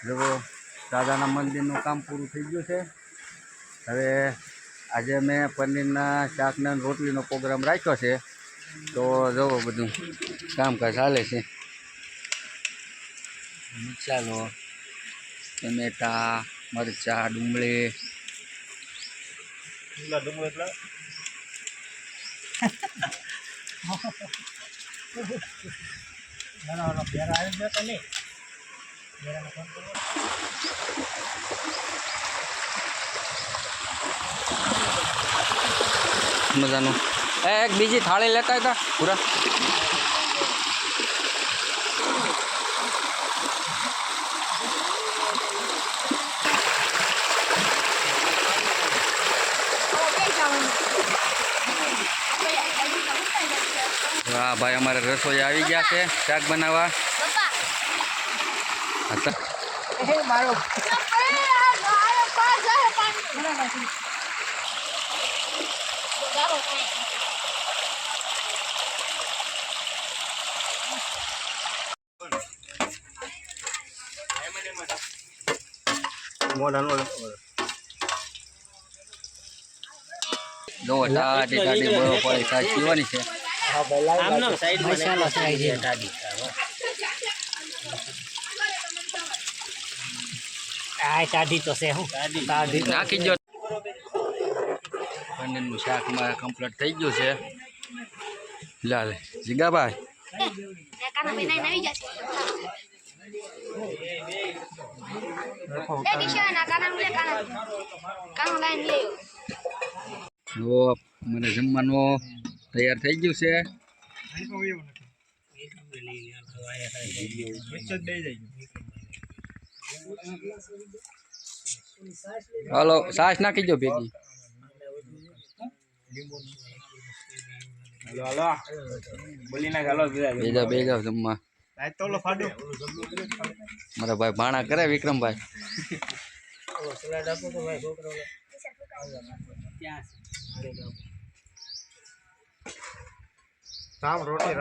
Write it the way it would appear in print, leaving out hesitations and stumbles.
જો દાદાના મંદિરનું કામ પૂરું થઈ ગયું છે। હવે આજે મેં પનીરના શાકના રોટલીનો પ્રોગ્રામ રાખ્યો છે, તો જુઓ બધું કામકાજ ચાલે છે। ચાલો ટમેટા, મરચાં, ડુંગળી મજાનું। એક બીજી થાળી લેતા હતા પૂરા। હા ભાઈ, અમારે રસોઈ આવી ગયા છે શાક બનાવવા। જો ટાટી ટાટી બરોબર સાઈઝ પીવાની છે। ટાઢી તો છે હું નાખી દો। પનીરનું શાક મારે કમ્પ્લીટ થઈ ગયું છે। લાલ જીગાભાઈ જો મને જમવાનું તૈયાર થઈ ગયું છે। હાલો સાસ નાખી દો ભેગી। બેજા બેજા જમવા મારા ભાઈ ભાણા કરે વિક્રમભાઈ। રામ રોટી